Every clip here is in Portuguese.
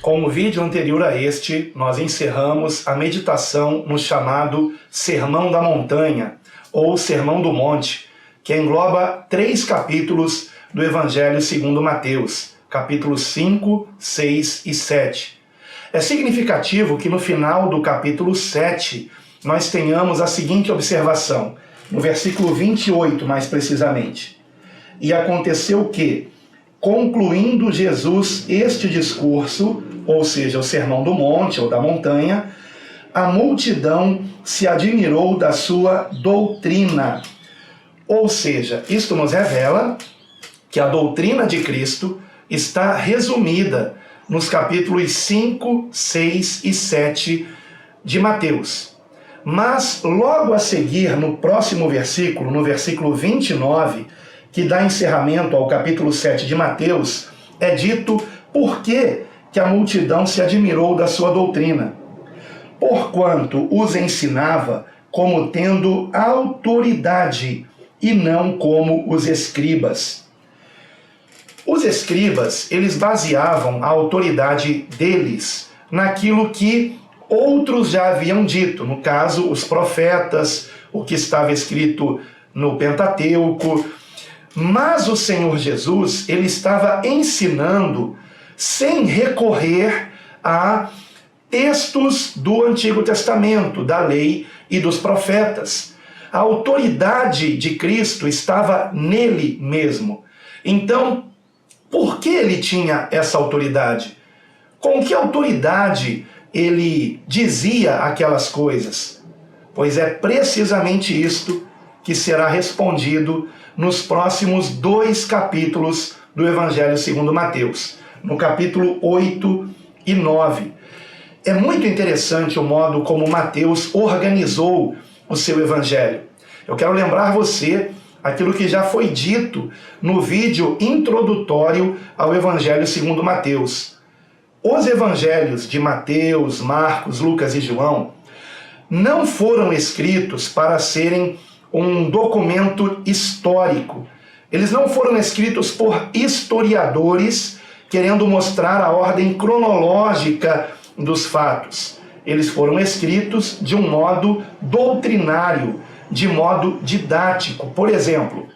Com o vídeo anterior a este, nós encerramos a meditação no chamado Sermão da Montanha, ou Sermão do Monte, que engloba 3 capítulos do Evangelho segundo Mateus, capítulos 5, 6 e 7. É significativo que no final do capítulo 7, nós tenhamos a seguinte observação, no versículo 28 mais precisamente. E aconteceu que, concluindo Jesus este discurso, ou seja, o Sermão do Monte ou da Montanha, a multidão se admirou da sua doutrina. Ou seja, isto nos revela que a doutrina de Cristo está resumida nos capítulos 5, 6 e 7 de Mateus. Mas logo a seguir, no próximo versículo, no versículo 29, que dá encerramento ao capítulo 7 de Mateus, é dito por que a multidão se admirou da sua doutrina. Porquanto os ensinava como tendo autoridade e não como os escribas. Os escribas, eles baseavam a autoridade deles naquilo que outros já haviam dito, no caso, os profetas, o que estava escrito no Pentateuco. Mas o Senhor Jesus, ele estava ensinando sem recorrer a textos do Antigo Testamento, da lei e dos profetas. A autoridade de Cristo estava nele mesmo. Então, por que ele tinha essa autoridade? Com que autoridade ele dizia aquelas coisas? Pois é precisamente isto que será respondido nos próximos 2 capítulos do Evangelho segundo Mateus, no capítulo 8 e 9. É muito interessante o modo como Mateus organizou o seu Evangelho. Eu quero lembrar você aquilo que já foi dito no vídeo introdutório ao Evangelho segundo Mateus. Os Evangelhos de Mateus, Marcos, Lucas e João não foram escritos para serem um documento histórico. Eles não foram escritos por historiadores querendo mostrar a ordem cronológica dos fatos. Eles foram escritos de um modo doutrinário, de modo didático. Por exemplo,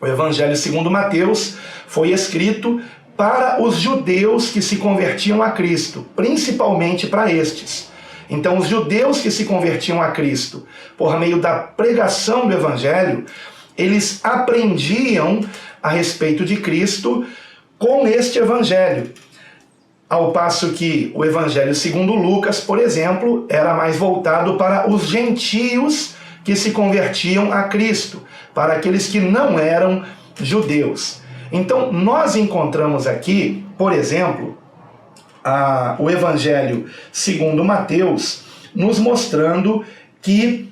o Evangelho segundo Mateus foi escrito para os judeus que se convertiam a Cristo, principalmente para estes. Então, os judeus que se convertiam a Cristo, por meio da pregação do Evangelho, eles aprendiam a respeito de Cristo com este Evangelho. Ao passo que o Evangelho segundo Lucas, por exemplo, era mais voltado para os gentios que se convertiam a Cristo, para aqueles que não eram judeus. Então, nós encontramos aqui, por exemplo, o Evangelho segundo Mateus, nos mostrando que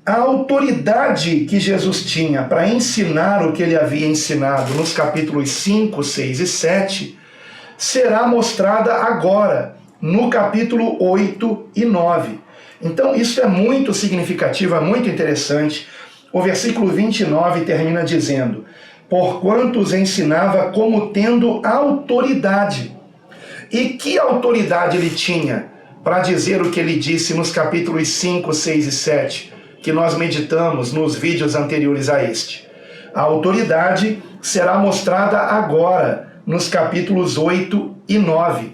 a autoridade que Jesus tinha para ensinar o que ele havia ensinado nos capítulos 5, 6 e 7, será mostrada agora, no capítulo 8 e 9. Então, isso é muito significativo, é muito interessante. O versículo 29 termina dizendo: porquanto os ensinava como tendo autoridade. E que autoridade ele tinha para dizer o que ele disse nos capítulos 5, 6 e 7, que nós meditamos nos vídeos anteriores a este? A autoridade será mostrada agora, nos capítulos 8 e 9.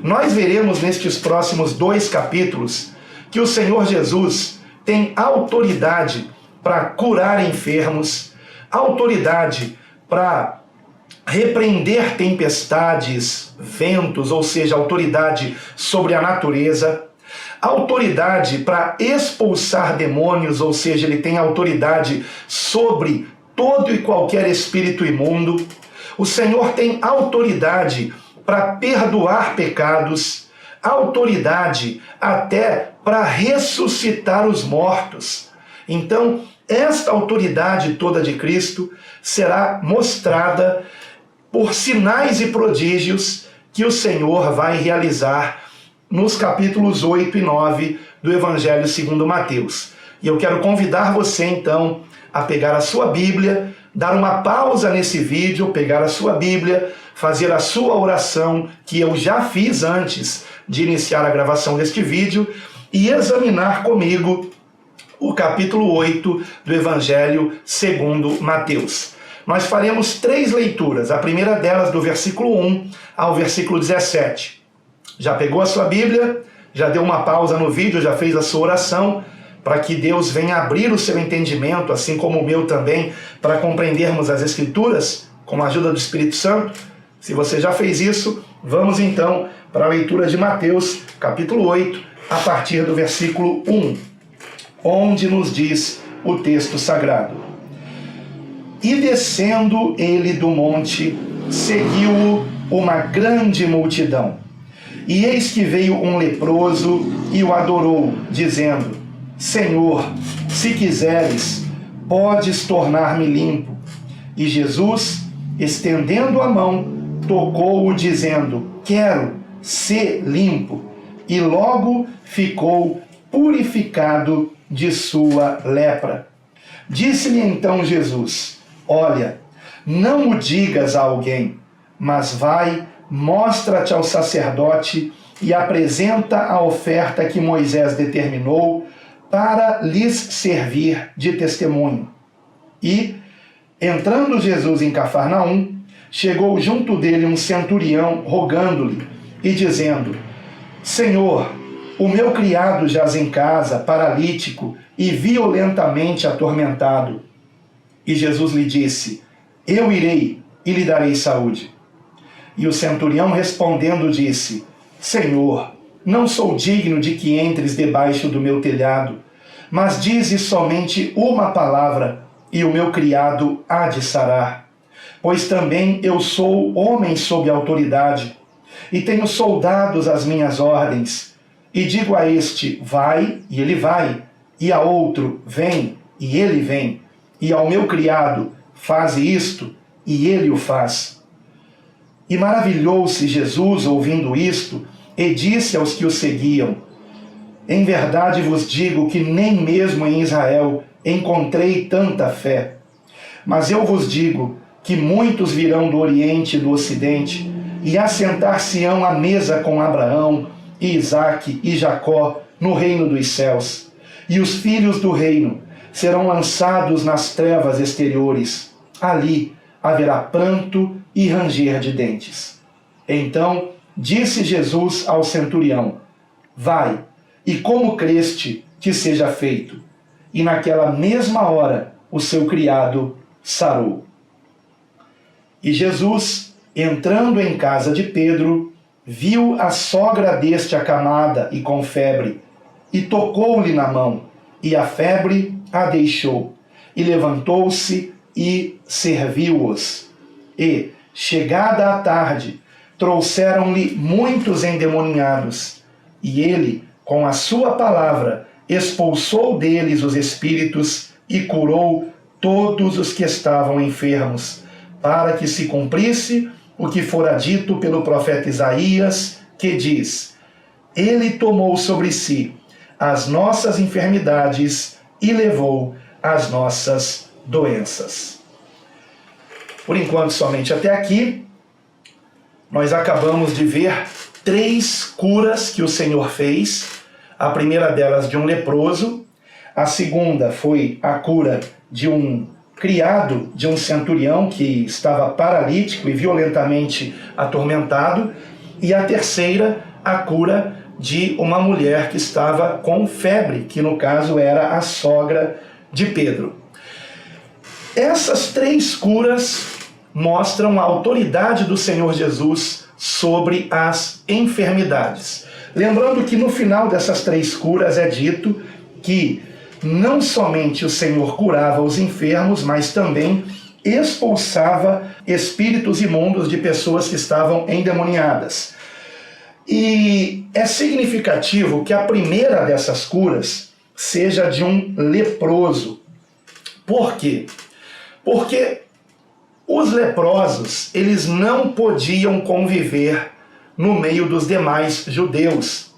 Nós veremos nestes próximos 2 capítulos que o Senhor Jesus tem autoridade para curar enfermos, autoridade para repreender tempestades, ventos, ou seja, autoridade sobre a natureza, autoridade para expulsar demônios, ou seja, ele tem autoridade sobre todo e qualquer espírito imundo. O Senhor tem autoridade para perdoar pecados, autoridade até para ressuscitar os mortos. Então, esta autoridade toda de Cristo será mostrada por sinais e prodígios que o Senhor vai realizar nos capítulos 8 e 9 do Evangelho segundo Mateus. E eu quero convidar você então a pegar a sua Bíblia, dar uma pausa nesse vídeo, pegar a sua Bíblia, fazer a sua oração que eu já fiz antes de iniciar a gravação deste vídeo e examinar comigo o capítulo 8 do Evangelho segundo Mateus. Nós faremos 3 leituras, a primeira delas do versículo 1 ao versículo 17. Já pegou a sua Bíblia? Já deu uma pausa no vídeo? Já fez a sua oração? Para que Deus venha abrir o seu entendimento, assim como o meu também, para compreendermos as Escrituras, com a ajuda do Espírito Santo? Se você já fez isso, vamos então para a leitura de Mateus, capítulo 8, a partir do versículo 1, onde nos diz o texto sagrado. E descendo ele do monte, seguiu-o uma grande multidão. E eis que veio um leproso e o adorou, dizendo: Senhor, se quiseres, podes tornar-me limpo. E Jesus, estendendo a mão, tocou-o, dizendo: Quero ser limpo. E logo ficou purificado de sua lepra. Disse-lhe então Jesus: Olha, não o digas a alguém, mas vai, mostra-te ao sacerdote e apresenta a oferta que Moisés determinou para lhes servir de testemunho. E, entrando Jesus em Cafarnaum, chegou junto dele um centurião, rogando-lhe e dizendo: Senhor, o meu criado jaz em casa, paralítico e violentamente atormentado. E Jesus lhe disse: Eu irei e lhe darei saúde. E o centurião respondendo disse: Senhor, não sou digno de que entres debaixo do meu telhado, mas dize somente uma palavra, e o meu criado há de sarar. Pois também eu sou homem sob autoridade, e tenho soldados às minhas ordens. E digo a este: vai, e ele vai, e a outro: vem, e ele vem. E ao meu criado: faze isto, e ele o faz. E maravilhou-se Jesus ouvindo isto, e disse aos que o seguiam: Em verdade vos digo que nem mesmo em Israel encontrei tanta fé. Mas eu vos digo que muitos virão do Oriente e do Ocidente, e assentar-se-ão à mesa com Abraão, e Isaque e Jacó no reino dos céus. E os filhos do reino serão lançados nas trevas exteriores. Ali haverá pranto e ranger de dentes. Então disse Jesus ao centurião: Vai, e como creste, te seja feito. E naquela mesma hora o seu criado sarou. E Jesus, entrando em casa de Pedro, viu a sogra deste acamada e com febre, e tocou-lhe na mão, e a febre a deixou, e levantou-se e serviu-os. E, chegada a tarde, trouxeram-lhe muitos endemoniados, e ele, com a sua palavra, expulsou deles os espíritos e curou todos os que estavam enfermos, para que se cumprisse o que fora dito pelo profeta Isaías, que diz: Ele tomou sobre si as nossas enfermidades e levou as nossas doenças. Por enquanto, somente até aqui, nós acabamos de ver 3 curas que o Senhor fez. A primeira delas de um leproso, a segunda foi a cura de um criado de um centurião que estava paralítico e violentamente atormentado, e a terceira, a cura de uma mulher que estava com febre, que no caso era a sogra de Pedro. Essas 3 curas mostram a autoridade do Senhor Jesus sobre as enfermidades. Lembrando que no final dessas 3 curas é dito que não somente o Senhor curava os enfermos, mas também expulsava espíritos imundos de pessoas que estavam endemoniadas. E é significativo que a primeira dessas curas seja de um leproso. Por quê? Porque os leprosos, eles não podiam conviver no meio dos demais judeus.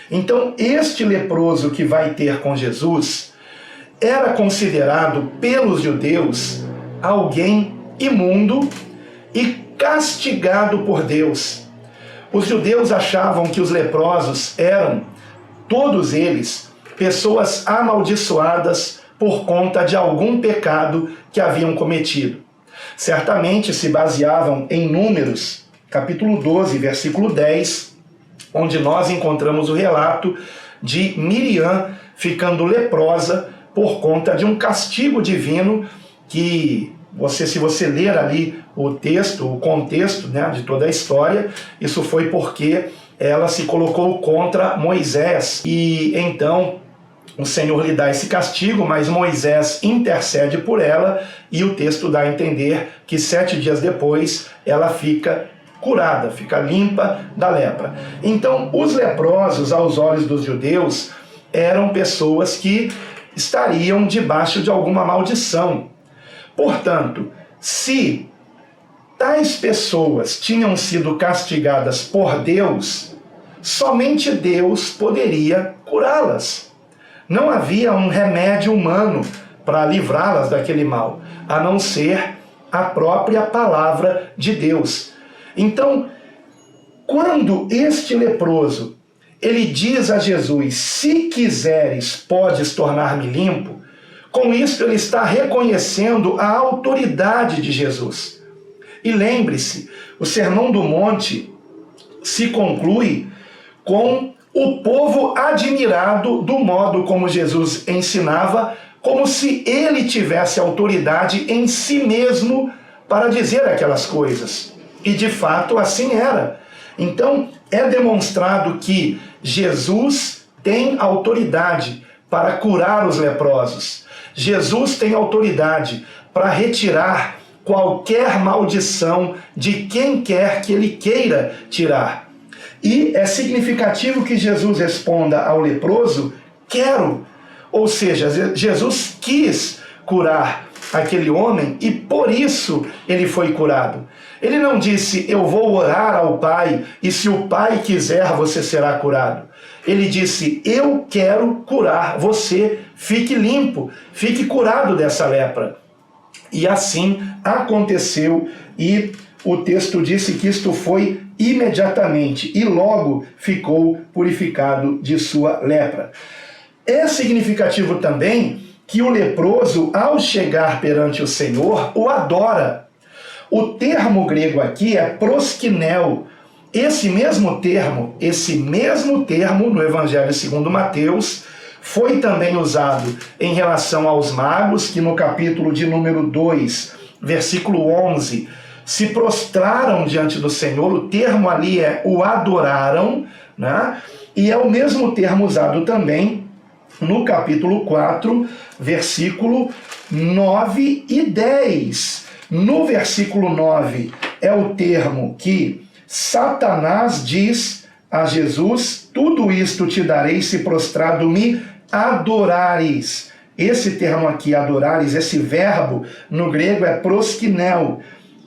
Então, este leproso que vai ter com Jesus, era considerado pelos judeus alguém imundo e castigado por Deus. Os judeus achavam que os leprosos eram, todos eles, pessoas amaldiçoadas por conta de algum pecado que haviam cometido. Certamente se baseavam em Números, capítulo 12, versículo 10, onde nós encontramos o relato de Miriam ficando leprosa por conta de um castigo divino que, se você ler ali o texto, o contexto, né, de toda a história, isso foi porque ela se colocou contra Moisés. E então o Senhor lhe dá esse castigo, mas Moisés intercede por ela e o texto dá a entender que 7 dias depois ela fica curada, fica limpa da lepra. Então, os leprosos, aos olhos dos judeus, eram pessoas que estariam debaixo de alguma maldição. Portanto, se tais pessoas tinham sido castigadas por Deus, somente Deus poderia curá-las. Não havia um remédio humano para livrá-las daquele mal, a não ser a própria palavra de Deus. Então, quando este leproso, ele diz a Jesus, se quiseres, podes tornar-me limpo, com isso ele está reconhecendo a autoridade de Jesus. E lembre-se, o Sermão do Monte se conclui com o povo admirado do modo como Jesus ensinava, como se ele tivesse autoridade em si mesmo para dizer aquelas coisas. E de fato assim era. Então é demonstrado que Jesus tem autoridade para curar os leprosos. Jesus tem autoridade para retirar qualquer maldição de quem quer que ele queira tirar. E é significativo que Jesus responda ao leproso, quero. Ou seja, Jesus quis curar aquele homem e por isso ele foi curado. Ele não disse, eu vou orar ao Pai e se o Pai quiser você será curado. Ele disse, eu quero curar você, fique limpo, fique curado dessa lepra. E assim aconteceu e o texto disse que isto foi imediatamente e logo ficou purificado de sua lepra. É significativo também que o leproso, ao chegar perante o Senhor, o adora. O termo grego aqui é proskinel. Esse mesmo termo no Evangelho segundo Mateus, foi também usado em relação aos magos, que no capítulo de número 2, versículo 11, se prostraram diante do Senhor. O termo ali é o adoraram, né? E é o mesmo termo usado também no capítulo 4, versículo 9 e 10. No versículo 9 é o termo que Satanás diz a Jesus, tudo isto te darei se prostrado me adorares. Esse termo aqui, adorares, esse verbo no grego é proskinel.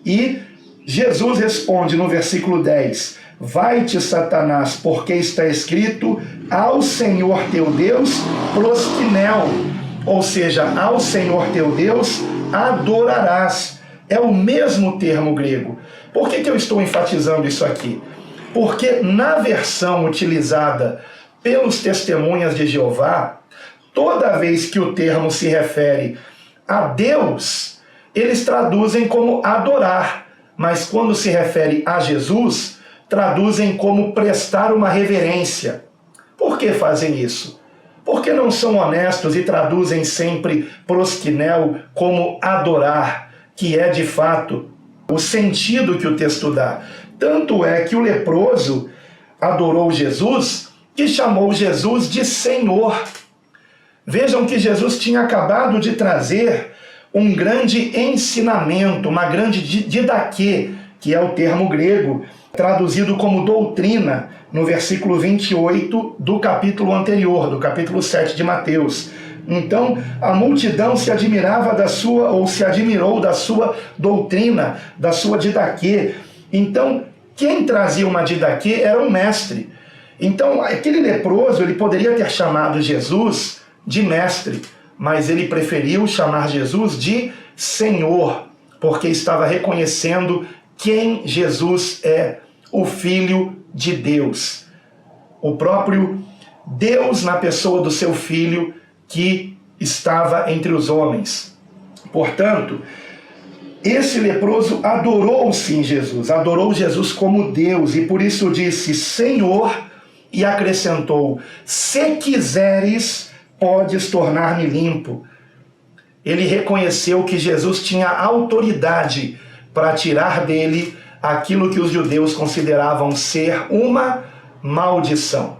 E Jesus responde no versículo 10, vai-te Satanás, porque está escrito, ao Senhor teu Deus proskinel. Ou seja, ao Senhor teu Deus adorarás. É o mesmo termo grego. Por que eu estou enfatizando isso aqui? Porque na versão utilizada pelos testemunhas de Jeová, toda vez que o termo se refere a Deus, eles traduzem como adorar, mas quando se refere a Jesus, traduzem como prestar uma reverência. Por que fazem isso? Porque não são honestos e traduzem sempre proskinel como adorar, que é de fato o sentido que o texto dá. Tanto é que o leproso adorou Jesus, que chamou Jesus de Senhor. Vejam que Jesus tinha acabado de trazer um grande ensinamento, uma grande didaquê, que é o termo grego, traduzido como doutrina, no versículo 28 do capítulo anterior, do capítulo 7 de Mateus. Então, a multidão se admirava se admirou da sua doutrina, da sua didaquê. Então, quem trazia uma didaquê era um mestre. Então, aquele leproso, ele poderia ter chamado Jesus de mestre, mas ele preferiu chamar Jesus de Senhor, porque estava reconhecendo quem Jesus é, o Filho de Deus. O próprio Deus na pessoa do seu Filho que estava entre os homens. Portanto, esse leproso adorou sim Jesus, adorou Jesus como Deus e por isso disse Senhor e acrescentou, se quiseres, podes tornar-me limpo. Ele reconheceu que Jesus tinha autoridade para tirar dele aquilo que os judeus consideravam ser uma maldição.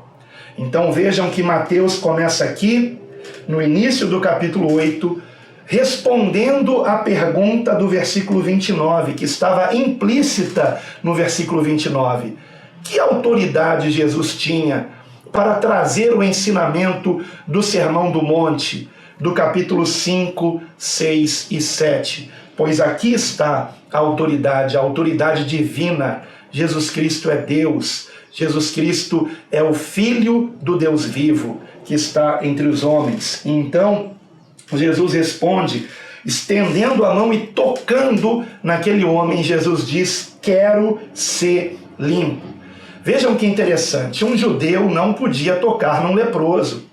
Então vejam que Mateus começa aqui, no início do capítulo 8, respondendo à pergunta do versículo 29, que estava implícita no versículo 29. Que autoridade Jesus tinha para trazer o ensinamento do Sermão do Monte, do capítulo 5, 6 e 7? Pois aqui está a autoridade divina. Jesus Cristo é Deus. Jesus Cristo é o Filho do Deus vivo que está entre os homens. Então, Jesus responde, estendendo a mão e tocando naquele homem, Jesus diz, quero ser limpo. Vejam que interessante, um judeu não podia tocar num leproso.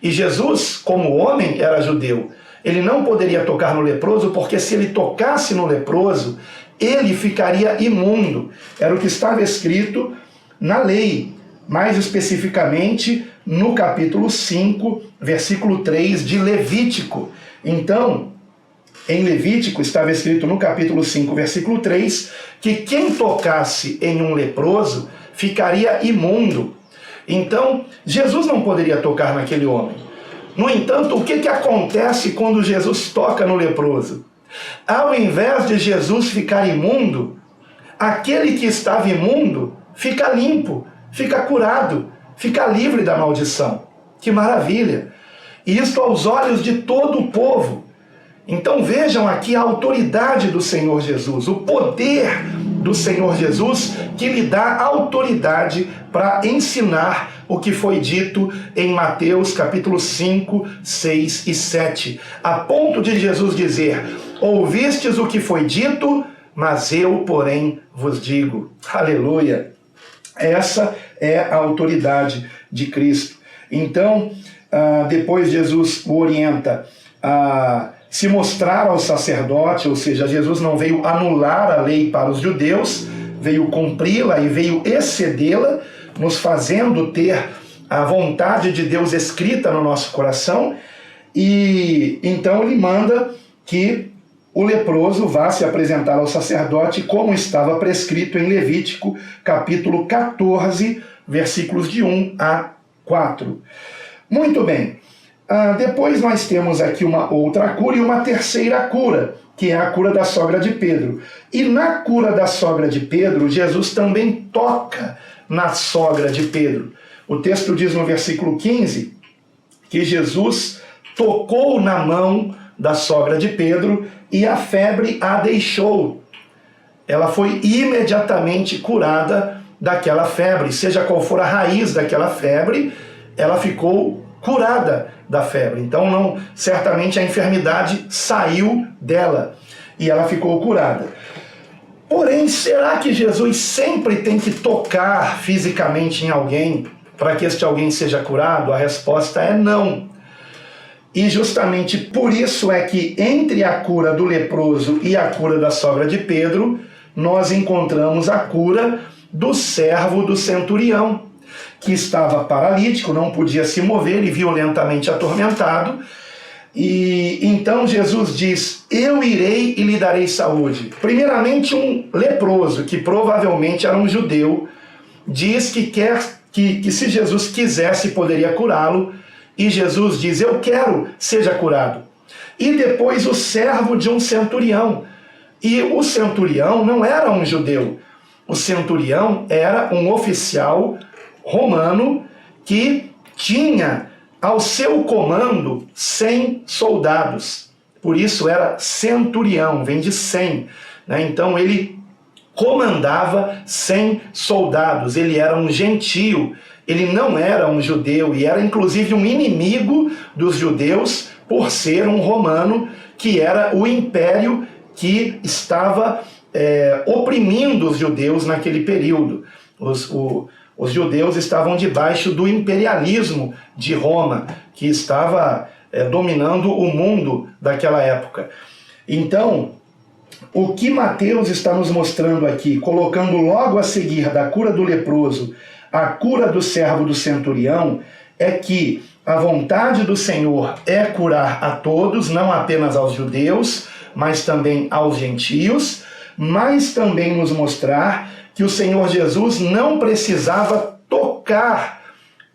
E Jesus, como homem, era judeu. Ele não poderia tocar no leproso, porque se ele tocasse no leproso, ele ficaria imundo. Era o que estava escrito na lei, mais especificamente no capítulo 5, versículo 3 de Levítico. Então, em Levítico estava escrito no capítulo 5, versículo 3, que quem tocasse em um leproso ficaria imundo. Então, Jesus não poderia tocar naquele homem. No entanto, o que acontece quando Jesus toca no leproso? Ao invés de Jesus ficar imundo, aquele que estava imundo fica limpo, fica curado, fica livre da maldição. Que maravilha! E isto aos olhos de todo o povo. Então vejam aqui a autoridade do Senhor Jesus, o poder do Senhor Jesus que lhe dá autoridade para ensinar o que foi dito em Mateus capítulo 5, 6 e 7. A ponto de Jesus dizer, ouvistes o que foi dito, mas eu, porém, vos digo. Aleluia! Essa é a autoridade de Cristo. Então, depois Jesus o orienta a se mostrar ao sacerdote, ou seja, Jesus não veio anular a lei para os judeus, veio cumpri-la e veio excedê-la, nos fazendo ter a vontade de Deus escrita no nosso coração, e então ele manda que o leproso vá se apresentar ao sacerdote, como estava prescrito em Levítico, capítulo 14, versículos de 1 a 4. Muito bem. Depois nós temos aqui uma outra cura e uma terceira cura, que é a cura da sogra de Pedro. E na cura da sogra de Pedro, Jesus também toca na sogra de Pedro. O texto diz no versículo 15 que Jesus tocou na mão da sogra de Pedro e a febre a deixou. Ela foi imediatamente curada daquela febre. Seja qual for a raiz daquela febre, ela ficou curada da febre. Então, certamente a enfermidade saiu dela e ela ficou curada. Porém, será que Jesus sempre tem que tocar fisicamente em alguém para que este alguém seja curado? A resposta é não. E justamente por isso é que entre a cura do leproso e a cura da sogra de Pedro, nós encontramos a cura do servo do centurião, que estava paralítico, não podia se mover e violentamente atormentado. E então Jesus diz, eu irei e lhe darei saúde. Primeiramente um leproso, que provavelmente era um judeu, diz que se Jesus quisesse poderia curá-lo, e Jesus diz, eu quero, seja curado. E depois o servo de um centurião. E o centurião não era um judeu. O centurião era um oficial romano que tinha ao seu comando 100 soldados. Por isso era centurião, vem de 100. Né? Então ele comandava 100 soldados. Ele era um gentio. Ele não era um judeu e era inclusive um inimigo dos judeus, por ser um romano, que era o império que estava oprimindo os judeus naquele período. Os judeus estavam debaixo do imperialismo de Roma, que estava dominando o mundo daquela época. Então, o que Mateus está nos mostrando aqui, colocando logo a seguir da cura do leproso a cura do servo do centurião, é que a vontade do Senhor é curar a todos, não apenas aos judeus, mas também aos gentios, mas também nos mostrar que o Senhor Jesus não precisava tocar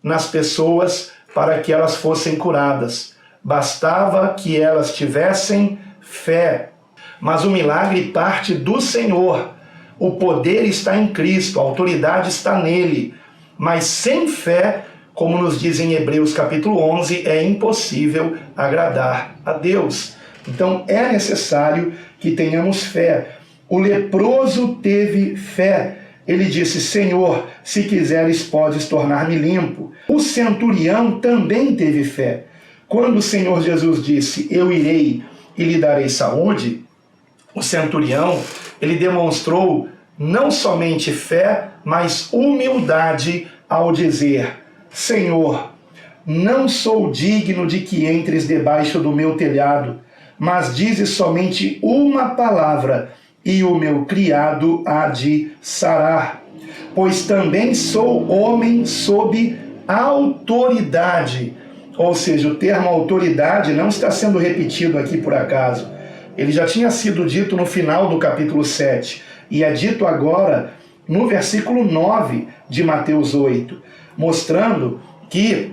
nas pessoas para que elas fossem curadas. Bastava que elas tivessem fé. Mas o milagre parte do Senhor. O poder está em Cristo, a autoridade está nele. Mas sem fé, como nos diz em Hebreus capítulo 11, é impossível agradar a Deus. Então é necessário que tenhamos fé. O leproso teve fé. Ele disse: Senhor, se quiseres, podes tornar-me limpo. O centurião também teve fé. Quando o Senhor Jesus disse: eu irei e lhe darei saúde, o centurião, ele demonstrou não somente fé, mas humildade ao dizer: Senhor, não sou digno de que entres debaixo do meu telhado, mas dizes somente uma palavra, e o meu criado há de sarar. Pois também sou homem sob autoridade. Ou seja, o termo autoridade não está sendo repetido aqui por acaso. Ele já tinha sido dito no final do capítulo 7, e é dito agora no versículo 9 de Mateus 8, mostrando que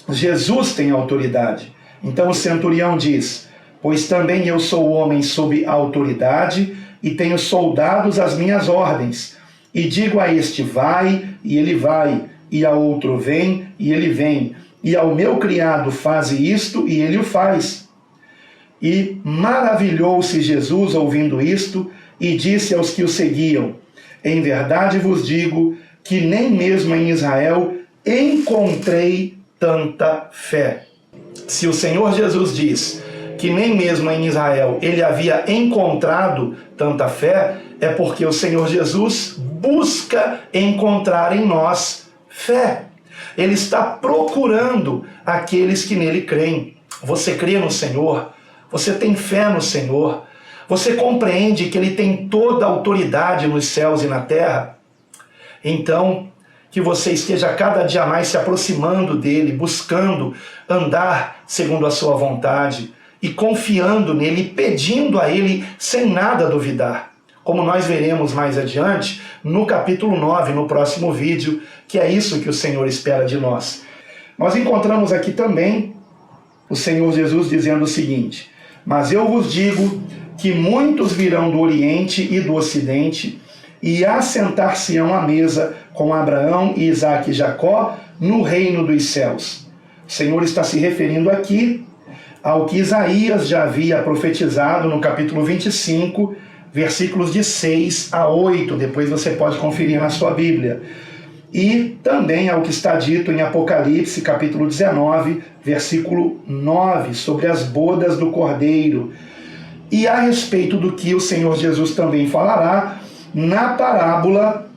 Jesus tem autoridade. Então o centurião diz: pois também eu sou homem sob autoridade, e tenho soldados às minhas ordens. E digo a este: vai, e ele vai, e a outro: vem, e ele vem. E ao meu criado: faze isto, e ele o faz. E maravilhou-se Jesus ouvindo isto, e disse aos que o seguiam: em verdade vos digo que nem mesmo em Israel encontrei tanta fé. Se o Senhor Jesus diz que nem mesmo em Israel ele havia encontrado tanta fé, é porque o Senhor Jesus busca encontrar em nós fé. Ele está procurando aqueles que nele creem. Você crê no Senhor? Você tem fé no Senhor? Você compreende que ele tem toda a autoridade nos céus e na terra? Então, que você esteja cada dia mais se aproximando dele, buscando andar segundo a sua vontade e confiando nele, pedindo a ele sem nada duvidar. Como nós veremos mais adiante, no capítulo 9, no próximo vídeo, que é isso que o Senhor espera de nós. Nós encontramos aqui também o Senhor Jesus dizendo o seguinte: mas eu vos digo que muitos virão do Oriente e do Ocidente e assentar-se-ão à mesa com Abraão, Isaque e Jacó no reino dos céus. O Senhor está se referindo aqui ao que Isaías já havia profetizado no capítulo 25, versículos de 6 a 8, depois você pode conferir na sua Bíblia. E também ao que está dito em Apocalipse, capítulo 19, versículo 9, sobre as bodas do Cordeiro. E a respeito do que o Senhor Jesus também falará na parábola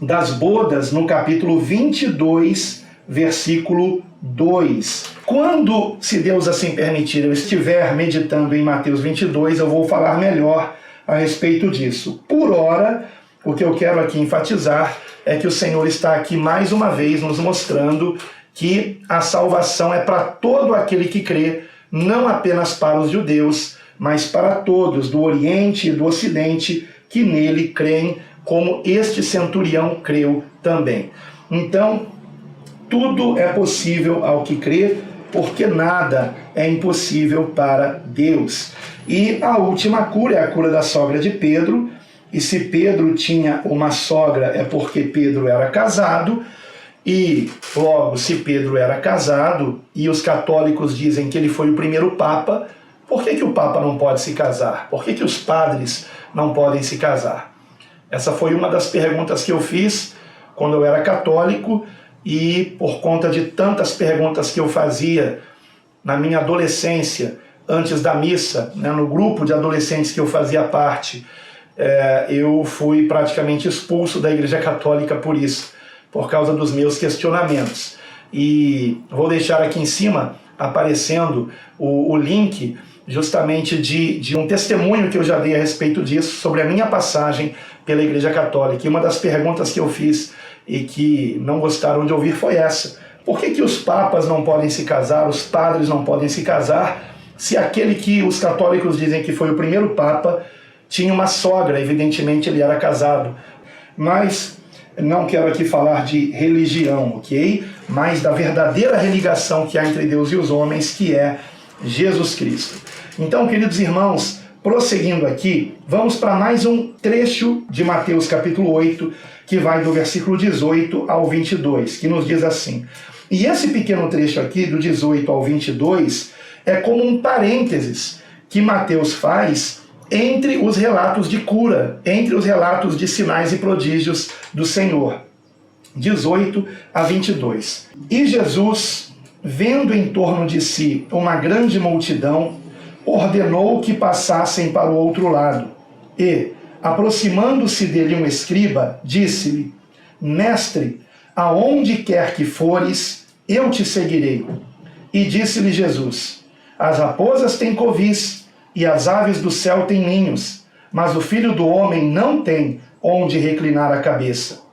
das bodas, no capítulo 22, versículo 2. Quando, se Deus assim permitir, eu estiver meditando em Mateus 22, eu vou falar melhor a respeito disso. Por ora, o que eu quero aqui enfatizar é que o Senhor está aqui mais uma vez nos mostrando que a salvação é para todo aquele que crê, não apenas para os judeus, mas para todos, do Oriente e do Ocidente, que nele creem, como este centurião creu também. Então, tudo é possível ao que crê, porque nada é impossível para Deus. E a última cura é a cura da sogra de Pedro. E se Pedro tinha uma sogra, é porque Pedro era casado. E logo, se Pedro era casado, e os católicos dizem que ele foi o primeiro papa, por que o papa não pode se casar? Por que os padres não podem se casar? Essa foi uma das perguntas que eu fiz quando eu era católico, e por conta de tantas perguntas que eu fazia na minha adolescência, antes da missa, né, no grupo de adolescentes que eu fazia parte, eu fui praticamente expulso da Igreja Católica por isso, por causa dos meus questionamentos. E vou deixar aqui em cima, aparecendo o link justamente de um testemunho que eu já dei a respeito disso, sobre a minha passagem pela Igreja Católica. E uma das perguntas que eu fiz e que não gostaram de ouvir foi essa: por que os papas não podem se casar, os padres não podem se casar, se aquele que os católicos dizem que foi o primeiro papa tinha uma sogra, evidentemente ele era casado. Mas não quero aqui falar de religião, ok? Mas da verdadeira religação que há entre Deus e os homens, que é Jesus Cristo. Então, queridos irmãos, prosseguindo aqui, vamos para mais um trecho de Mateus capítulo 8, que vai do versículo 18 ao 22, que nos diz assim: e esse pequeno trecho aqui, do 18 ao 22, é como um parênteses que Mateus faz entre os relatos de cura, entre os relatos de sinais e prodígios do Senhor. 18 a 22. E Jesus, vendo em torno de si uma grande multidão, ordenou que passassem para o outro lado. E, aproximando-se dele um escriba, disse-lhe: Mestre, aonde quer que fores, eu te seguirei. E disse-lhe Jesus: as raposas têm covis, e as aves do céu têm ninhos, mas o Filho do Homem não tem onde reclinar a cabeça.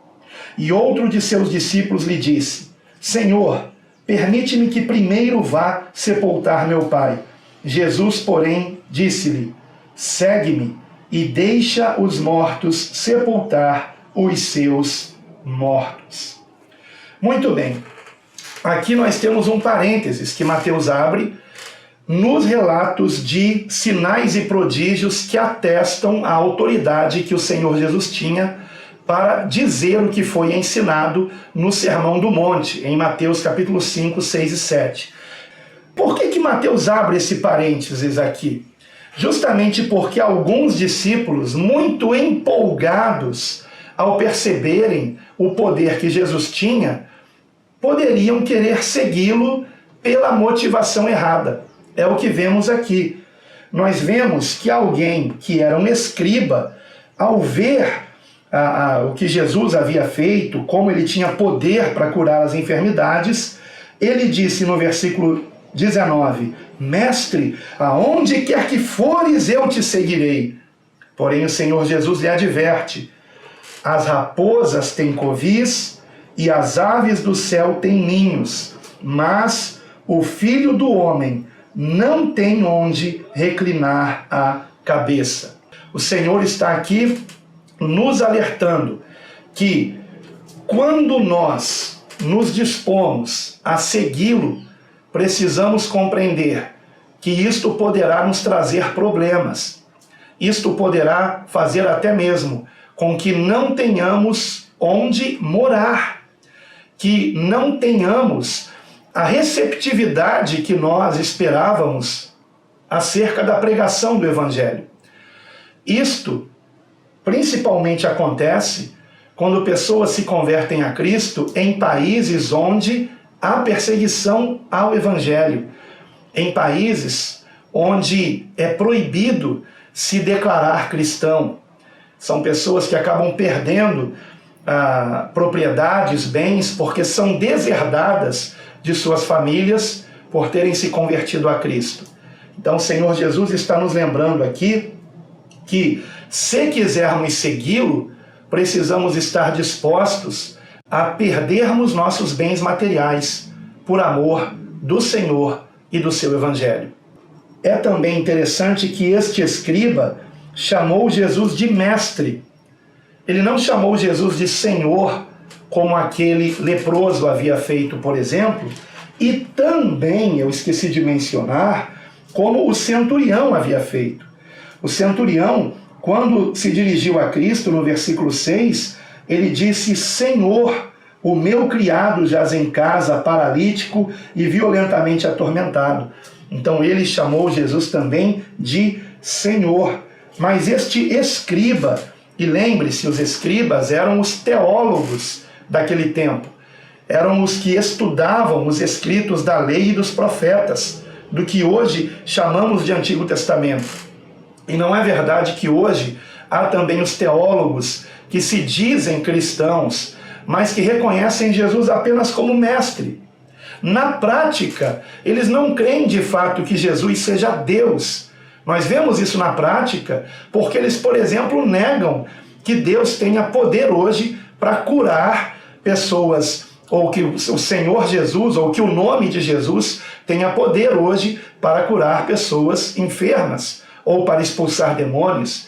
E outro de seus discípulos lhe disse: Senhor, permite-me que primeiro vá sepultar meu pai. Jesus, porém, disse-lhe: segue-me e deixa os mortos sepultar os seus mortos. Muito bem, aqui nós temos um parênteses que Mateus abre nos relatos de sinais e prodígios que atestam a autoridade que o Senhor Jesus tinha para dizer o que foi ensinado no Sermão do Monte, em Mateus capítulo 5, 6 e 7. Por que Mateus abre esse parênteses aqui? Justamente porque alguns discípulos, muito empolgados ao perceberem o poder que Jesus tinha, poderiam querer segui-lo pela motivação errada. É o que vemos aqui. Nós vemos que alguém que era um escriba, ao ver o que Jesus havia feito, como ele tinha poder para curar as enfermidades, ele disse no versículo 19: Mestre, aonde quer que fores, eu te seguirei. Porém o Senhor Jesus lhe adverte: as raposas têm covis e as aves do céu têm ninhos, mas o Filho do Homem não tem onde reclinar a cabeça. O Senhor está aqui nos alertando que quando nós nos dispomos a segui-lo, precisamos compreender que isto poderá nos trazer problemas. Isto poderá fazer até mesmo com que não tenhamos onde morar, que não tenhamos a receptividade que nós esperávamos acerca da pregação do Evangelho. Isto principalmente acontece quando pessoas se convertem a Cristo em países onde há perseguição ao Evangelho, em países onde é proibido se declarar cristão. São pessoas que acabam perdendo propriedades, bens, porque são deserdadas de suas famílias por terem se convertido a Cristo. Então o Senhor Jesus está nos lembrando aqui que, se quisermos segui-lo, precisamos estar dispostos a perdermos nossos bens materiais por amor do Senhor e do seu Evangelho. É também interessante que este escriba chamou Jesus de mestre. Ele não chamou Jesus de Senhor, como aquele leproso havia feito, por exemplo, e também, eu esqueci de mencionar, como o centurião havia feito. O centurião, quando se dirigiu a Cristo, no versículo 6, ele disse: Senhor, o meu criado jaz em casa, paralítico e violentamente atormentado. Então ele chamou Jesus também de Senhor. Mas este escriba, e lembre-se, os escribas eram os teólogos daquele tempo, eram os que estudavam os escritos da lei e dos profetas, do que hoje chamamos de Antigo Testamento. E não é verdade que hoje há também os teólogos que se dizem cristãos, mas que reconhecem Jesus apenas como mestre. Na prática, eles não creem de fato que Jesus seja Deus. Nós vemos isso na prática porque eles, por exemplo, negam que Deus tenha poder hoje para curar pessoas, ou que o Senhor Jesus, ou que o nome de Jesus tenha poder hoje para curar pessoas enfermas, ou para expulsar demônios.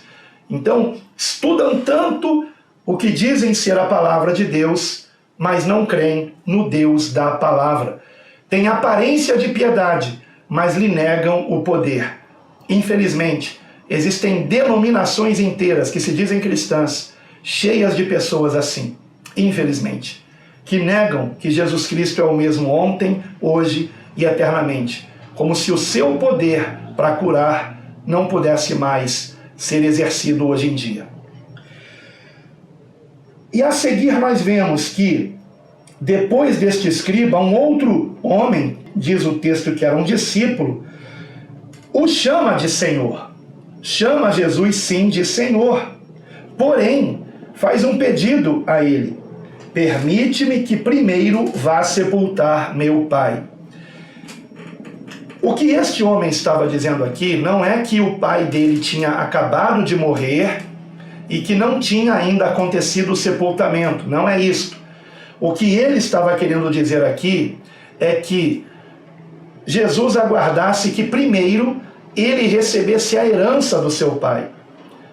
Então, estudam tanto o que dizem ser a palavra de Deus, mas não creem no Deus da palavra. Têm aparência de piedade, mas lhe negam o poder. Infelizmente, existem denominações inteiras que se dizem cristãs, cheias de pessoas assim, infelizmente, que negam que Jesus Cristo é o mesmo ontem, hoje e eternamente, como se o seu poder para curar não pudesse mais ser exercido hoje em dia. E a seguir nós vemos que, depois deste escriba, um outro homem, diz o texto que era um discípulo, o chama de Senhor. Chama Jesus sim de Senhor, porém faz um pedido a ele: permite-me que primeiro vá sepultar meu pai. O que este homem estava dizendo aqui não é que o pai dele tinha acabado de morrer e que não tinha ainda acontecido o sepultamento, não é isto. O que ele estava querendo dizer aqui é que Jesus aguardasse que primeiro ele recebesse a herança do seu pai.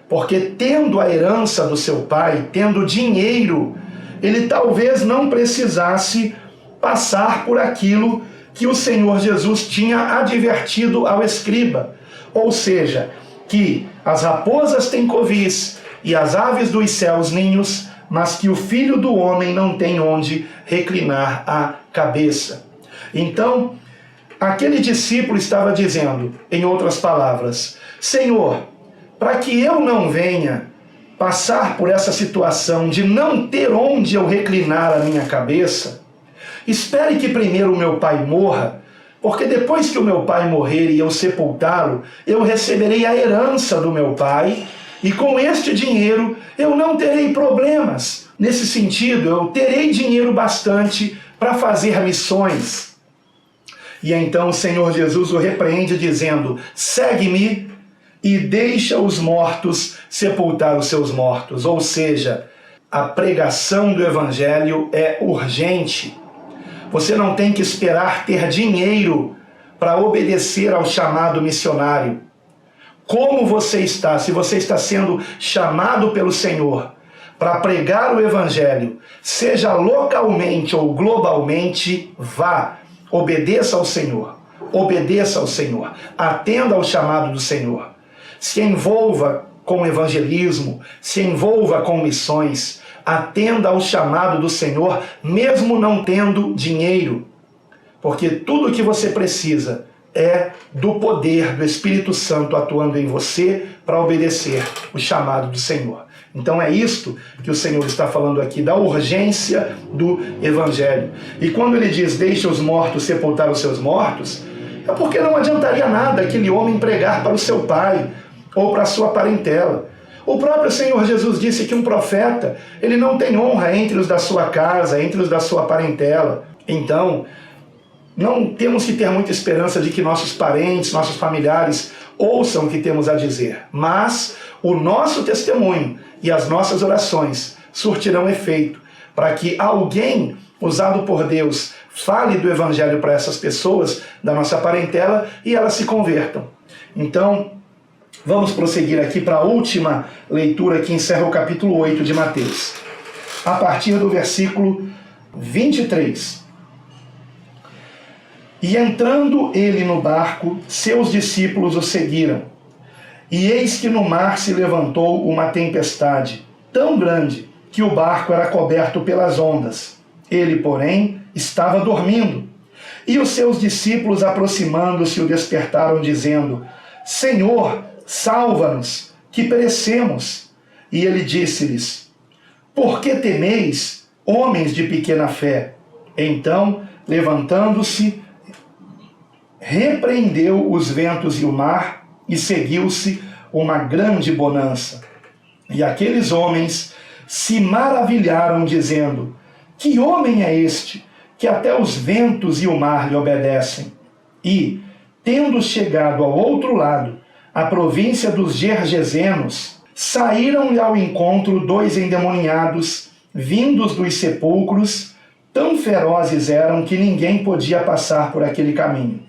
Porque tendo a herança do seu pai, tendo dinheiro, ele talvez não precisasse passar por aquilo que o Senhor Jesus tinha advertido ao escriba. Ou seja, que as raposas têm covis e as aves dos céus ninhos, mas que o Filho do Homem não tem onde reclinar a cabeça. Então, aquele discípulo estava dizendo, em outras palavras: Senhor, para que eu não venha passar por essa situação de não ter onde eu reclinar a minha cabeça, espere que primeiro o meu pai morra, porque depois que o meu pai morrer e eu sepultá-lo, eu receberei a herança do meu pai, e com este dinheiro eu não terei problemas. Nesse sentido, eu terei dinheiro bastante para fazer missões. E então o Senhor Jesus o repreende dizendo: segue-me e deixa os mortos sepultar os seus mortos. Ou seja, a pregação do Evangelho é urgente. Você não tem que esperar ter dinheiro para obedecer ao chamado missionário. Como você está? Se você está sendo chamado pelo Senhor para pregar o Evangelho, seja localmente ou globalmente, vá, obedeça ao Senhor. Obedeça ao Senhor. Atenda ao chamado do Senhor. Se envolva com evangelismo, se envolva com missões, atenda ao chamado do Senhor, mesmo não tendo dinheiro, porque tudo o que você precisa é do poder do Espírito Santo atuando em você para obedecer o chamado do Senhor. Então é isto que o Senhor está falando aqui, da urgência do Evangelho. E quando ele diz: deixa os mortos sepultar os seus mortos, é porque não adiantaria nada aquele homem pregar para o seu pai ou para a sua parentela. O próprio Senhor Jesus disse que um profeta, ele não tem honra entre os da sua casa, entre os da sua parentela. Então, não temos que ter muita esperança de que nossos parentes, nossos familiares ouçam o que temos a dizer. Mas o nosso testemunho e as nossas orações surtirão efeito para que alguém usado por Deus fale do Evangelho para essas pessoas da nossa parentela e elas se convertam. Então, vamos prosseguir aqui para a última leitura que encerra o capítulo 8 de Mateus. A partir do versículo 23. E entrando ele no barco, seus discípulos o seguiram. E eis que no mar se levantou uma tempestade, tão grande, que o barco era coberto pelas ondas. Ele, porém, estava dormindo. E os seus discípulos, aproximando-se, o despertaram, dizendo: Senhor, salva-nos, que perecemos. E ele disse-lhes: por que temeis, homens de pequena fé? Então, levantando-se, repreendeu os ventos e o mar, e seguiu-se uma grande bonança. E aqueles homens se maravilharam, dizendo: que homem é este, que até os ventos e o mar lhe obedecem? E, tendo chegado ao outro lado, a província dos Gergesenos, saíram-lhe ao encontro 2 endemoniados, vindos dos sepulcros. Tão ferozes eram que ninguém podia passar por aquele caminho.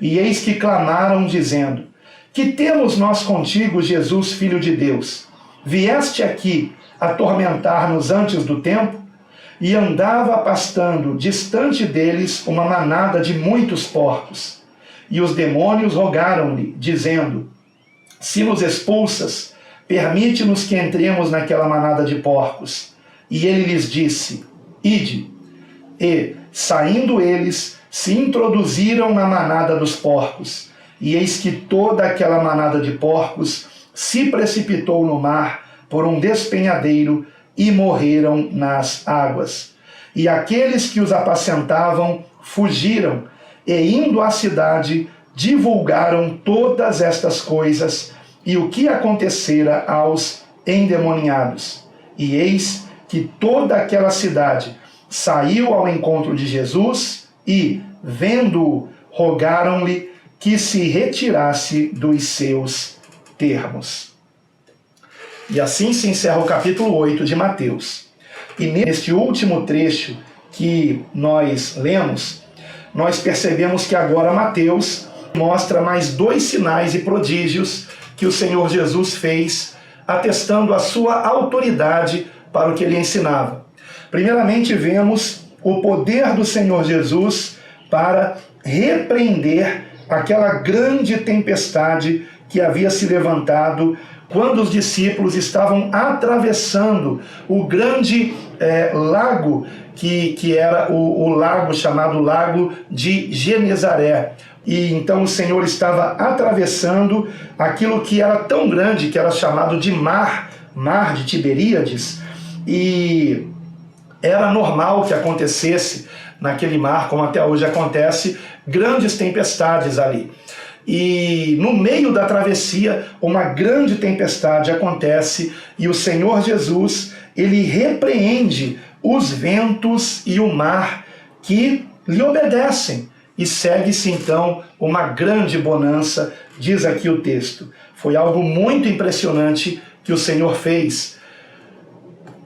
E eis que clamaram, dizendo: que temos nós contigo, Jesus, Filho de Deus? Vieste aqui atormentar-nos antes do tempo? E andava pastando distante deles uma manada de muitos porcos. E os demônios rogaram-lhe, dizendo: se nos expulsas, permite-nos que entremos naquela manada de porcos. E ele lhes disse: ide. E, saindo eles, se introduziram na manada dos porcos. E eis que toda aquela manada de porcos se precipitou no mar por um despenhadeiro e morreram nas águas. E aqueles que os apacentavam fugiram, e indo à cidade, divulgaram todas estas coisas e o que acontecera aos endemoniados. E eis que toda aquela cidade saiu ao encontro de Jesus e, vendo-o, rogaram-lhe que se retirasse dos seus termos. E assim se encerra o capítulo 8 de Mateus. E neste último trecho que nós lemos, nós percebemos que agora Mateus mostra mais 2 sinais e prodígios que o Senhor Jesus fez, atestando a sua autoridade para o que ele ensinava. Primeiramente, vemos o poder do Senhor Jesus para repreender aquela grande tempestade que havia se levantado quando os discípulos estavam atravessando o grande lago, que era o lago chamado Lago de Genezaré. E então o Senhor estava atravessando aquilo que era tão grande, que era chamado de mar de Tiberíades, e era normal que acontecesse naquele mar, como até hoje acontece, grandes tempestades ali. E no meio da travessia, uma grande tempestade acontece e o Senhor Jesus, ele repreende os ventos e o mar que lhe obedecem. E segue-se então uma grande bonança, diz aqui o texto. Foi algo muito impressionante que o Senhor fez.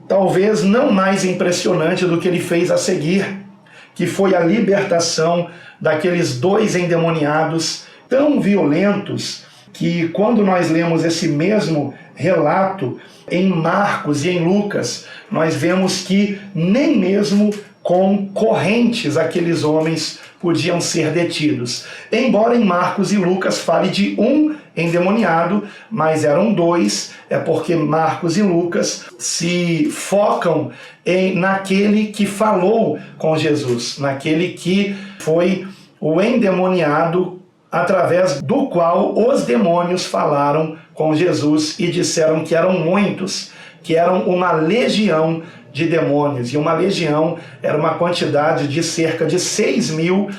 Talvez não mais impressionante do que ele fez a seguir, que foi a libertação daqueles 2 endemoniados tão violentos que, quando nós lemos esse mesmo relato em Marcos e em Lucas, nós vemos que nem mesmo com correntes aqueles homens podiam ser detidos. Embora em Marcos e Lucas fale de um endemoniado, mas eram 2, é porque Marcos e Lucas se focam naquele que falou com Jesus, naquele que foi o endemoniado através do qual os demônios falaram com Jesus e disseram que eram muitos, que eram uma legião de demônios. E uma legião era uma quantidade de cerca de 6.000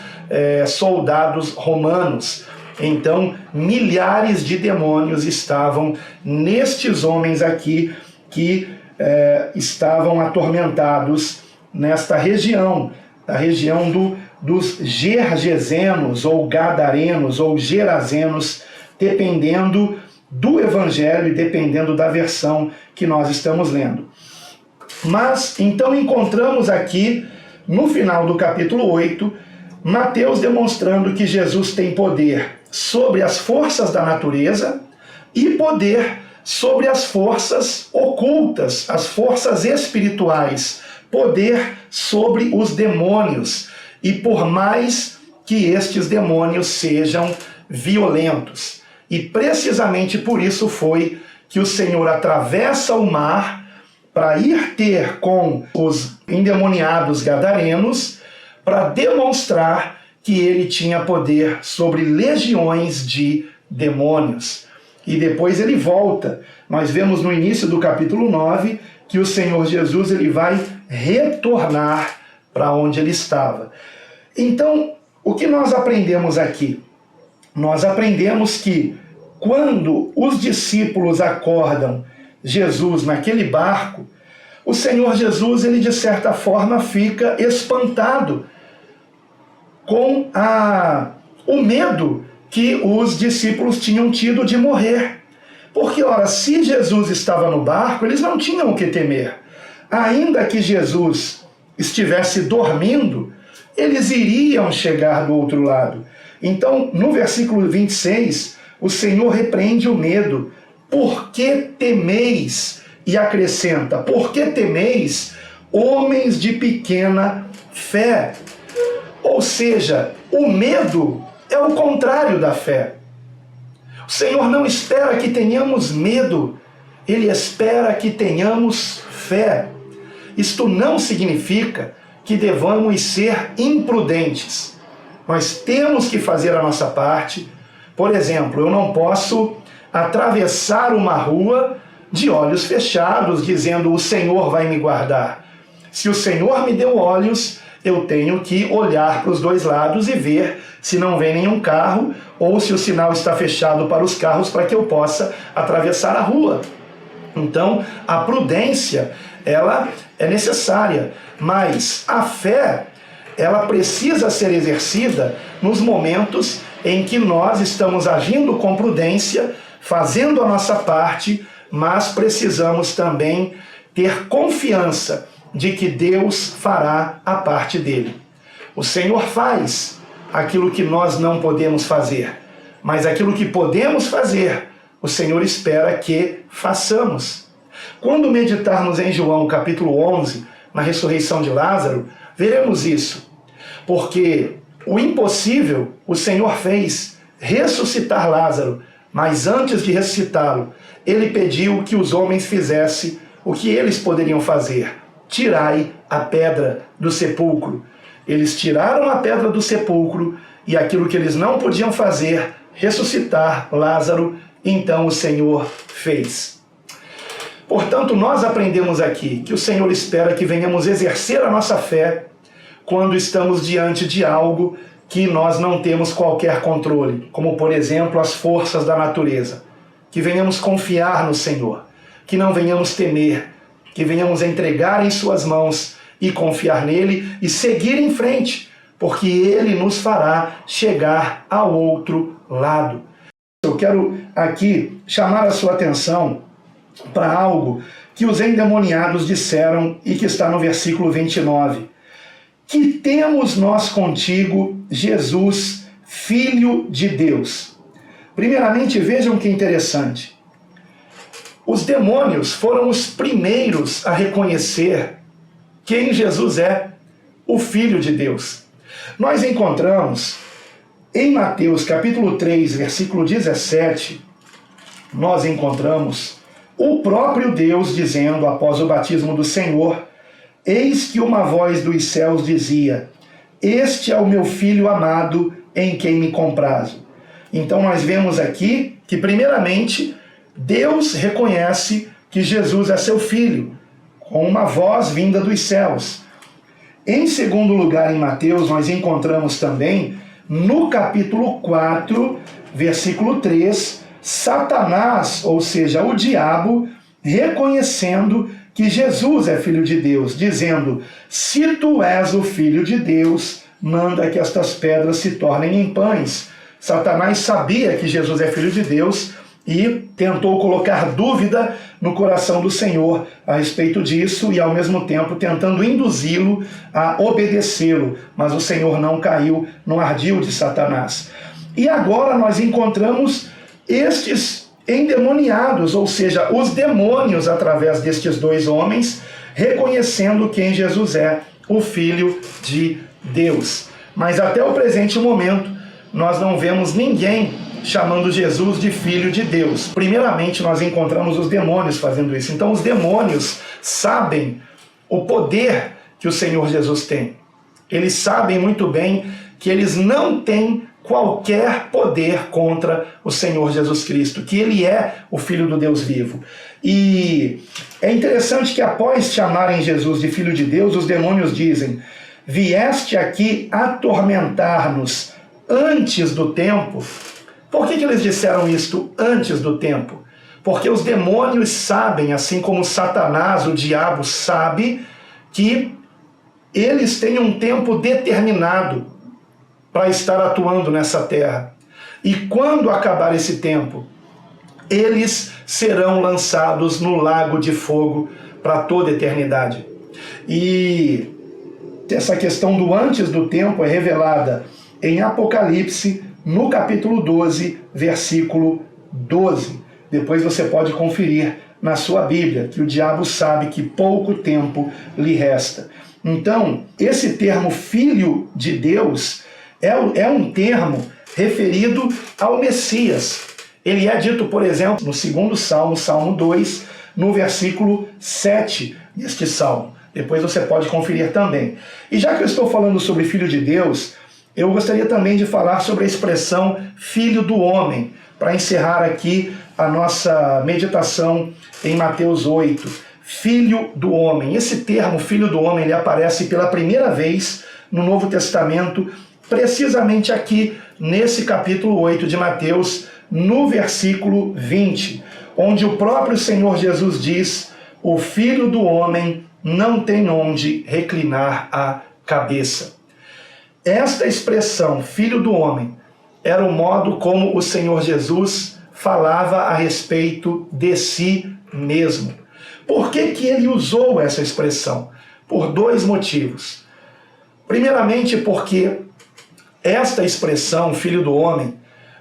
soldados romanos. Então, milhares de demônios estavam nestes homens aqui que estavam atormentados nesta região, a região dos Gergesenos, ou Gadarenos, ou Gerazenos, dependendo do Evangelho e dependendo da versão que nós estamos lendo. Mas, então, encontramos aqui, no final do capítulo 8, Mateus demonstrando que Jesus tem poder sobre as forças da natureza e poder sobre as forças ocultas, as forças espirituais, poder sobre os demônios, e por mais que estes demônios sejam violentos. E precisamente por isso foi que o Senhor atravessa o mar para ir ter com os endemoniados gadarenos, para demonstrar que ele tinha poder sobre legiões de demônios. E depois ele volta. Nós vemos no início do capítulo 9 que o Senhor Jesus ele vai retornar para onde ele estava. Então, O que nós aprendemos aqui? Nós aprendemos que quando os discípulos acordam Jesus naquele barco, o Senhor Jesus, ele de certa forma fica espantado com o medo que os discípulos tinham tido de morrer. Porque, ora, se Jesus estava no barco, eles não tinham o que temer. Ainda que Jesus estivesse dormindo, eles iriam chegar do outro lado. Então, no versículo 26, o Senhor repreende o medo. Por que temeis? E acrescenta, por que temeis, homens de pequena fé? Ou seja, o medo é o contrário da fé. O Senhor não espera que tenhamos medo, Ele espera que tenhamos fé. Isto não significa que devamos ser imprudentes. Nós temos que fazer a nossa parte. Por exemplo, eu não posso atravessar uma rua de olhos fechados, dizendo, o Senhor vai me guardar. Se o Senhor me deu olhos, eu tenho que olhar para os dois lados e ver se não vem nenhum carro ou se o sinal está fechado para os carros para que eu possa atravessar a rua. Então, a prudência, ela é necessária, mas a fé, ela precisa ser exercida nos momentos em que nós estamos agindo com prudência, fazendo a nossa parte, mas precisamos também ter confiança de que Deus fará a parte dele. O Senhor faz aquilo que nós não podemos fazer, mas aquilo que podemos fazer, o Senhor espera que façamos. Quando meditarmos em João capítulo 11, na ressurreição de Lázaro, veremos isso. Porque o impossível o Senhor fez, ressuscitar Lázaro, mas antes de ressuscitá-lo, ele pediu que os homens fizessem o que eles poderiam fazer. Tirai a pedra do sepulcro. Eles tiraram a pedra do sepulcro e aquilo que eles não podiam fazer, ressuscitar Lázaro, então o Senhor fez. Portanto, nós aprendemos aqui que o Senhor espera que venhamos exercer a nossa fé quando estamos diante de algo que nós não temos qualquer controle, como, por exemplo, as forças da natureza. Que venhamos confiar no Senhor, que não venhamos temer, que venhamos entregar em suas mãos e confiar nele e seguir em frente, porque ele nos fará chegar ao outro lado. Eu quero aqui chamar a sua atenção para algo que os endemoniados disseram e que está no versículo 29. Que temos nós contigo, Jesus, Filho de Deus? Primeiramente, vejam que interessante. Os demônios foram os primeiros a reconhecer quem Jesus é, o Filho de Deus. Nós encontramos em Mateus capítulo 3, versículo 17, nós encontramos o próprio Deus dizendo, após o batismo do Senhor, eis que uma voz dos céus dizia, este é o meu Filho amado, em quem me comprazo. Então nós vemos aqui que, primeiramente, Deus reconhece que Jesus é seu Filho, com uma voz vinda dos céus. Em segundo lugar, em Mateus, nós encontramos também, no capítulo 4, versículo 3, Satanás, ou seja, o diabo, reconhecendo que Jesus é Filho de Deus, dizendo, se tu és o Filho de Deus, manda que estas pedras se tornem em pães. Satanás sabia que Jesus é Filho de Deus e tentou colocar dúvida no coração do Senhor a respeito disso e, ao mesmo tempo, tentando induzi-lo a obedecê-lo. Mas o Senhor não caiu no ardil de Satanás. E agora nós encontramos estes endemoniados, ou seja, os demônios, através destes dois homens, reconhecendo quem Jesus é, o Filho de Deus. Mas até o presente momento, nós não vemos ninguém chamando Jesus de Filho de Deus. Primeiramente, nós encontramos os demônios fazendo isso. Então, os demônios sabem o poder que o Senhor Jesus tem. Eles sabem muito bem que eles não têm qualquer poder contra o Senhor Jesus Cristo, que ele é o Filho do Deus vivo. E é interessante que após chamarem Jesus de Filho de Deus, os demônios dizem, vieste aqui atormentar-nos antes do tempo. Por que eles disseram isto antes do tempo? Porque os demônios sabem, assim como Satanás, o diabo, sabe que eles têm um tempo determinado para estar atuando nessa terra. E quando acabar esse tempo, eles serão lançados no lago de fogo para toda a eternidade. E essa questão do antes do tempo é revelada em Apocalipse, no capítulo 12, versículo 12. Depois você pode conferir na sua Bíblia, que o diabo sabe que pouco tempo lhe resta. Então, esse termo Filho de Deus é um termo referido ao Messias. Ele é dito, por exemplo, no segundo Salmo, Salmo 2, no versículo 7 deste Salmo. Depois você pode conferir também. E já que eu estou falando sobre Filho de Deus, eu gostaria também de falar sobre a expressão Filho do Homem, para encerrar aqui a nossa meditação em Mateus 8. Filho do Homem. Esse termo, Filho do Homem, ele aparece pela primeira vez no Novo Testamento, precisamente aqui nesse capítulo 8 de Mateus, no versículo 20, onde o próprio Senhor Jesus diz: o Filho do Homem não tem onde reclinar a cabeça. Esta expressão, Filho do Homem, era o modo como o Senhor Jesus falava a respeito de si mesmo. Por que ele usou essa expressão? Por dois motivos. Primeiramente, porque esta expressão, Filho do Homem,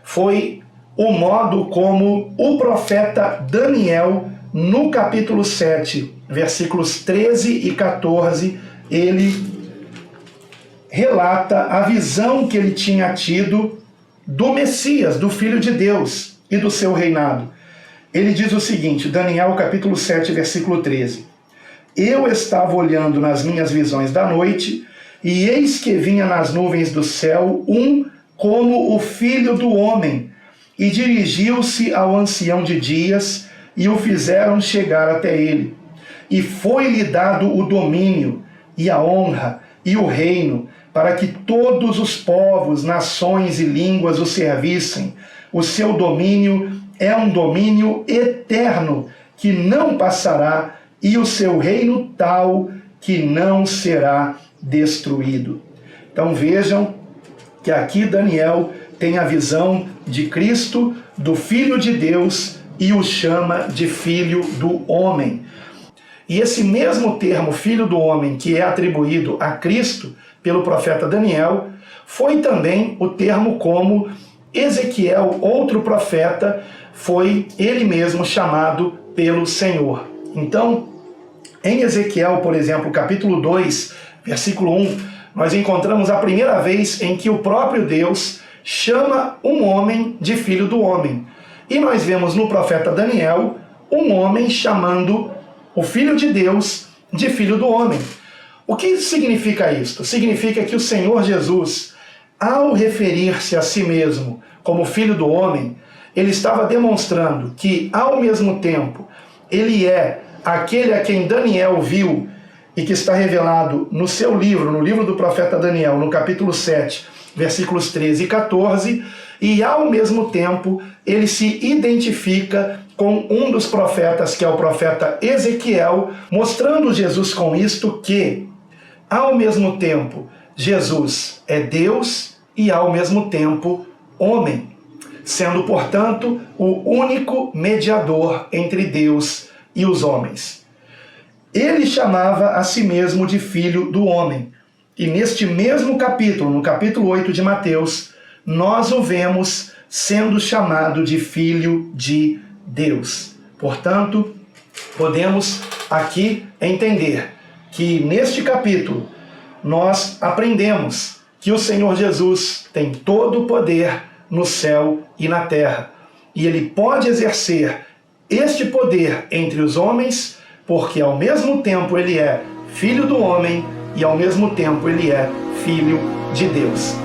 foi o modo como o profeta Daniel, no capítulo 7, versículos 13 e 14, ele relata a visão que ele tinha tido do Messias, do Filho de Deus e do seu reinado. Ele diz o seguinte, Daniel capítulo 7, versículo 13. Eu estava olhando nas minhas visões da noite, e eis que vinha nas nuvens do céu um como o Filho do Homem, e dirigiu-se ao ancião de dias, e o fizeram chegar até ele. E foi-lhe dado o domínio, e a honra, e o reino, para que todos os povos, nações e línguas o servissem. O seu domínio é um domínio eterno, que não passará, e o seu reino tal, que não será destruído. Então vejam que aqui Daniel tem a visão de Cristo, do Filho de Deus, e o chama de Filho do Homem. E esse mesmo termo, Filho do Homem, que é atribuído a Cristo pelo profeta Daniel, foi também o termo como Ezequiel, outro profeta, foi ele mesmo chamado pelo Senhor. Então, em Ezequiel, por exemplo, capítulo 2, versículo 1, nós encontramos a primeira vez em que o próprio Deus chama um homem de Filho do Homem. E nós vemos no profeta Daniel um homem chamando o Filho de Deus de Filho do Homem. O que significa isto? Significa que o Senhor Jesus, ao referir-se a si mesmo como Filho do Homem, ele estava demonstrando que, ao mesmo tempo, ele é aquele a quem Daniel viu e que está revelado no seu livro, no livro do profeta Daniel, no capítulo 7, versículos 13 e 14, e ao mesmo tempo ele se identifica com um dos profetas, que é o profeta Ezequiel, mostrando Jesus com isto que, ao mesmo tempo, Jesus é Deus e ao mesmo tempo homem, sendo, portanto, o único mediador entre Deus e os homens. Ele chamava a si mesmo de Filho do Homem. E neste mesmo capítulo, no capítulo 8 de Mateus, nós o vemos sendo chamado de Filho de Deus. Portanto, podemos aqui entender que neste capítulo nós aprendemos que o Senhor Jesus tem todo o poder no céu e na terra. E ele pode exercer este poder entre os homens, porque ao mesmo tempo ele é Filho do Homem e ao mesmo tempo ele é Filho de Deus.